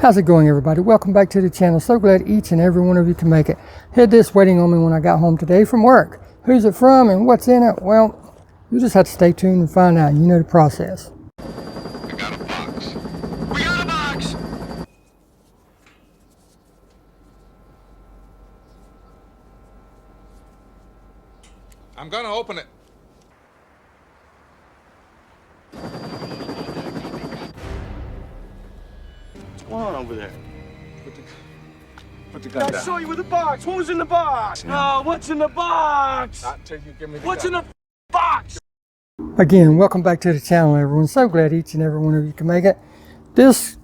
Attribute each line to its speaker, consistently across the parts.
Speaker 1: How's it going, everybody? Welcome back to the channel. So glad each and every one of you can make it. Had this waiting on me when I got home today from work. Who's it from and what's in it? Well, you just have to stay tuned and find out. You know the process.
Speaker 2: We got a box. We got a box! I'm gonna open it.
Speaker 3: What's going on over there?
Speaker 2: Put the gun
Speaker 3: I
Speaker 2: down.
Speaker 3: saw you with the box. What was in the box? No, what's in the box?
Speaker 2: Not till you give me the
Speaker 3: What's
Speaker 2: gun.
Speaker 3: in the box?
Speaker 1: Again, welcome back to the channel, everyone. So glad each and every one of you can make it. This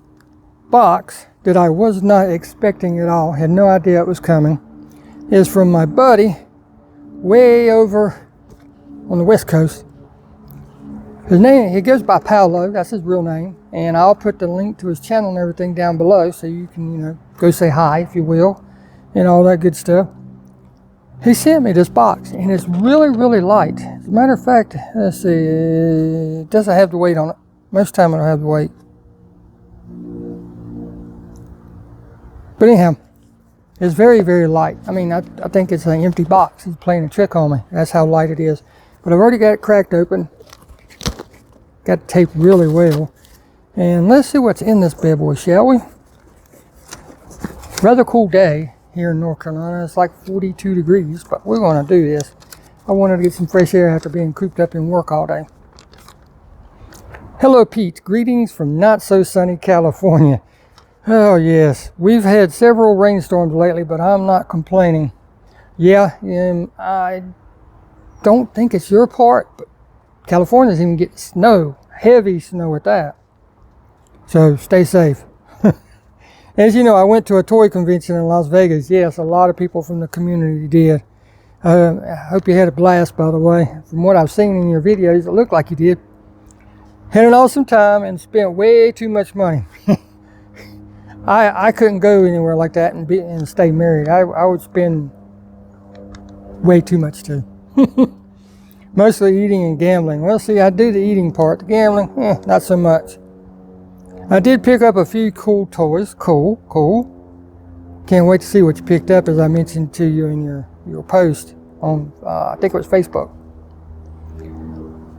Speaker 1: box that I was not expecting at all, had no idea it was coming, is from my buddy way over on the West Coast. His name, he goes by Paolo, that's his real name, and I'll put the link to his channel and everything down below so you can, go say hi, if you will, and all that good stuff. He sent me this box, and it's really, really light. As a matter of fact, let's see, it doesn't have the weight on it. Most of the time it don't have the weight. But anyhow, it's very, very light. I mean, I think it's an empty box. He's playing a trick on me. That's how light it is. But I've already got it cracked open. Got it taped really well. And let's see what's in this bad boy, shall we? Rather cool day here in North Carolina. It's like 42 degrees, but we're going to do this. I wanted to get some fresh air after being cooped up in work all day. Hello, Pete. Greetings from not so sunny California. Oh, yes. We've had several rainstorms lately, but I'm not complaining. Yeah, I don't think it's your part, but California's even getting snow, heavy snow at that. So stay safe. As you know, I went to a toy convention in Las Vegas. Yes, a lot of people from the community did. I hope you had a blast, by the way. From what I've seen in your videos, it looked like you did. Had an awesome time and spent way too much money. I couldn't go anywhere like that and stay married. I would spend way too much too. Mostly eating and gambling. Well, see, I do the eating part. The gambling, not so much. I did pick up a few cool toys. Cool. Can't wait to see what you picked up, as I mentioned to you in your post on, I think it was Facebook.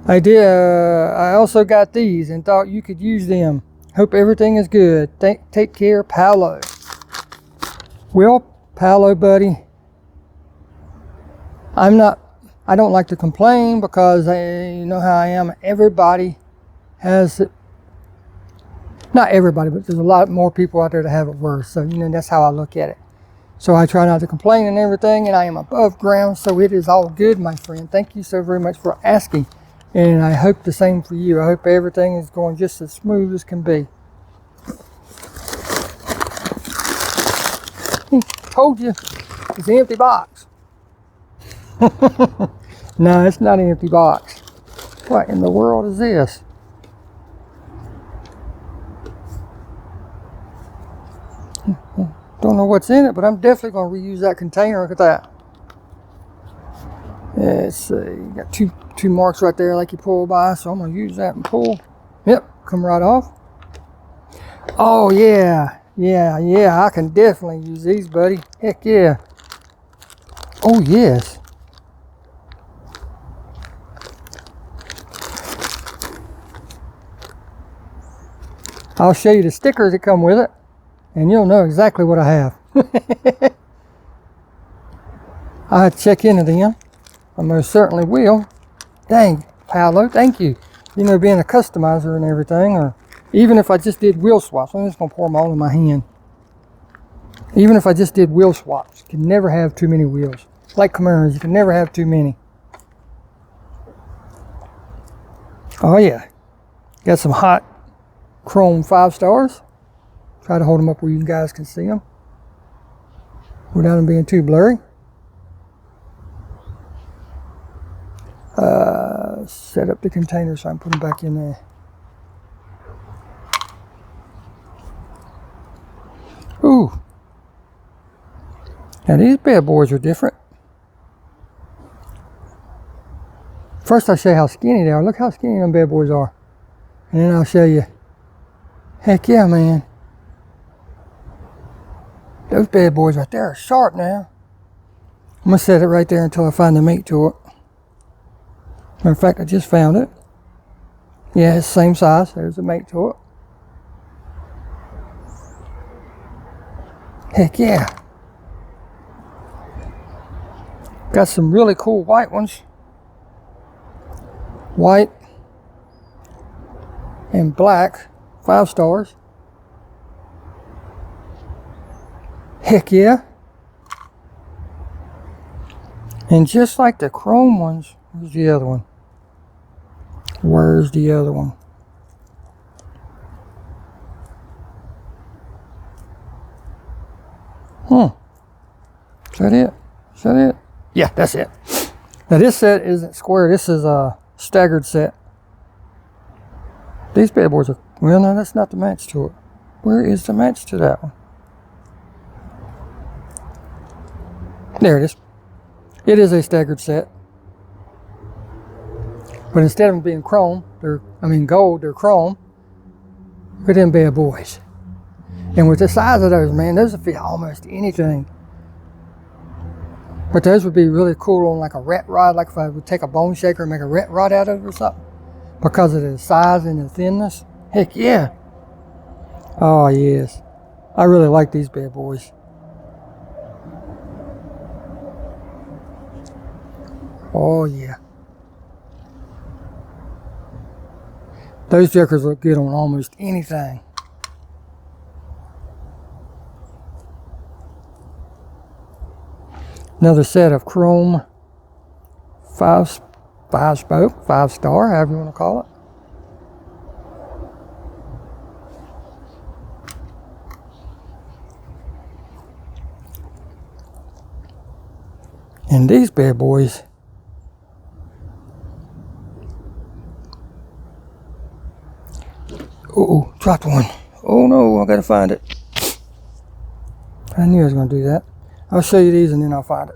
Speaker 1: I also got these and thought you could use them. Hope everything is good. Take care, Paolo. Well, Paolo, buddy, I don't like to complain because you know how I am. Everybody has it. Not everybody, but there's a lot more people out there that have it worse. So, that's how I look at it. So I try not to complain and everything, and I am above ground, so it is all good, my friend. Thank you so very much for asking. And I hope the same for you. I hope everything is going just as smooth as can be. Told you, it's an empty box. No, it's not an empty box. What in the world is this? Don't know what's in it, but I'm definitely going to reuse that container. Look at that. Let's see, you got two marks right there like you pull by, so I'm going to use that and pull. Yep, come right off. Oh yeah, I can definitely use these, buddy. Heck yeah. Oh yes. I'll show you the stickers that come with it, and you'll know exactly what I have. I'll have to check into them. I most certainly will. Dang, Paolo, thank you. Being a customizer and everything, or even if I just did wheel swaps. I'm just going to pour them all in my hand. Even if I just did wheel swaps, you can never have too many wheels. Like Camaros, you can never have too many. Oh yeah, got some hot chrome 5 stars. Try to hold them up where you guys can see them without them being too blurry. Set up the container so I can put them back in there. Ooh. Now these bad boys are different. First I'll show you how skinny they are. Look how skinny them bad boys are. And then I'll show you. Heck yeah, man. Those bad boys right there are sharp now. I'm gonna set it right there until I find the mate to it. Matter of fact, I just found it. Yeah, it's the same size. There's the mate to it. Heck yeah. Got some really cool white ones. White and black, 5 stars. Heck yeah. And just like the chrome ones, where's the other one? Where's the other one? Is that it? Is that it? Yeah, that's it. Now this set isn't square. This is a staggered set. These bad boys are, well, no, that's not the match to it. Where is the match to that one? There it is. It is a staggered set. But instead of them being chrome, gold, they're chrome. Look at them bad boys. And with the size of those, man, those would fit almost anything. But those would be really cool on like a rat rod, like if I would take a bone shaker and make a rat rod out of it or something. Because of the size and the thinness. Heck yeah. Oh yes. I really like these bad boys. Oh yeah. Those jokers look good on almost anything. Another set of chrome 5-spoke, 5-star, however you want to call it. And these bad boys, oh, dropped one. Oh no, I gotta find it. I knew I was gonna do that. I'll show you these and then I'll find it.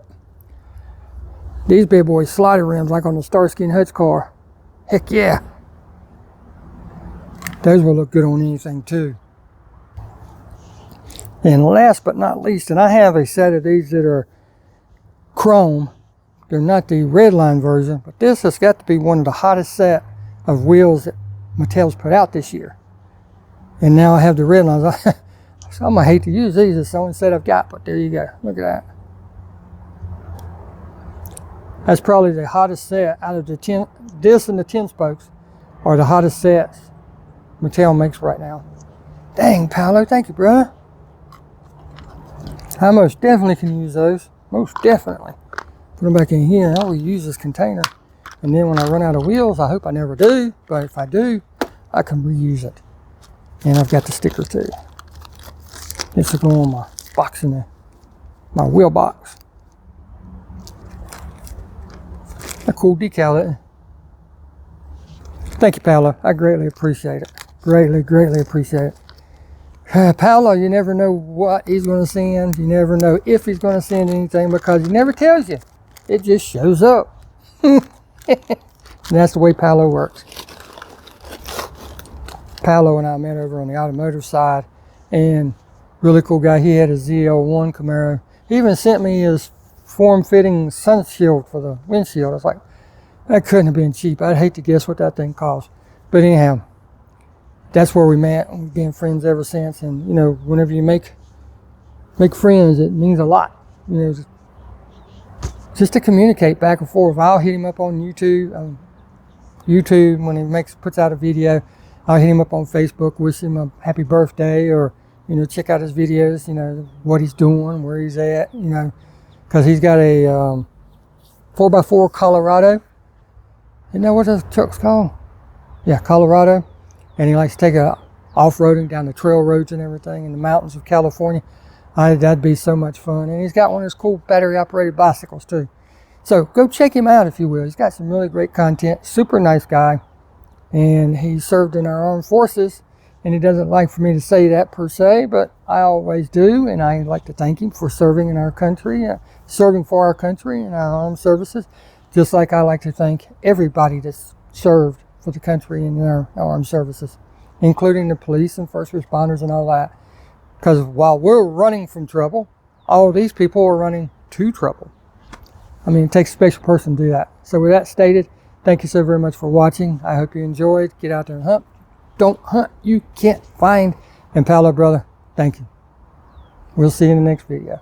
Speaker 1: These bad boys, slider rims like on the Starsky and Hutch car. Heck yeah. Those will look good on anything too. And last but not least, and I have a set of these that are chrome. They're not the red line version, but this has got to be one of the hottest set of wheels that Mattel's put out this year. And now I have the red lines. So I'm gonna hate to use these as the only set I've got, but there you go. Look at that. That's probably the hottest set out of the 10. This and the 10 spokes are the hottest sets Mattel makes right now. Dang, Paolo, thank you, bro. I most definitely can use those. Most definitely. Put them back in here. I will use this container. And then when I run out of wheels, I hope I never do, but if I do, I can reuse it. And I've got the sticker too. This will go on my box in there. My wheel box. A cool decal there. Thank you, Paolo. I greatly appreciate it. Greatly, greatly appreciate it. Paolo, you never know what he's going to send. You never know if he's going to send anything because he never tells you. It just shows up. And that's the way Paolo works. Paolo and I met over on the automotive side, and really cool guy. He had a ZL1 Camaro. He even sent me his form-fitting sun shield for the windshield. I was like, that couldn't have been cheap. I'd hate to guess what that thing cost. But anyhow, that's where we met. We've been friends ever since. And you know, whenever you make friends, it means a lot. You know, just to communicate back and forth. I'll hit him up on YouTube. YouTube when he puts out a video. I'll hit him up on Facebook, wish him a happy birthday, or you know, check out his videos. You know what he's doing, where he's at. You know, because he's got a 4x4 Colorado. Isn't that what the truck's called? Yeah, Colorado. And he likes to take it off-roading down the trail roads and everything in the mountains of California. That'd be so much fun. And he's got one of those cool battery-operated bicycles too. So go check him out if you will. He's got some really great content. Super nice guy. And he served in our armed forces. And he doesn't like for me to say that per se, but I always do. And I like to thank him for serving in our country, serving for our country and our armed services. Just like I like to thank everybody that's served for the country and our armed services, including the police and first responders and all that. Because while we're running from trouble, all these people are running to trouble. I mean, it takes a special person to do that. So with that stated, thank you so very much for watching. I hope you enjoyed. Get out there and hunt. Don't hunt you can't find. And Paolo, brother, thank you. We'll see you in the next video.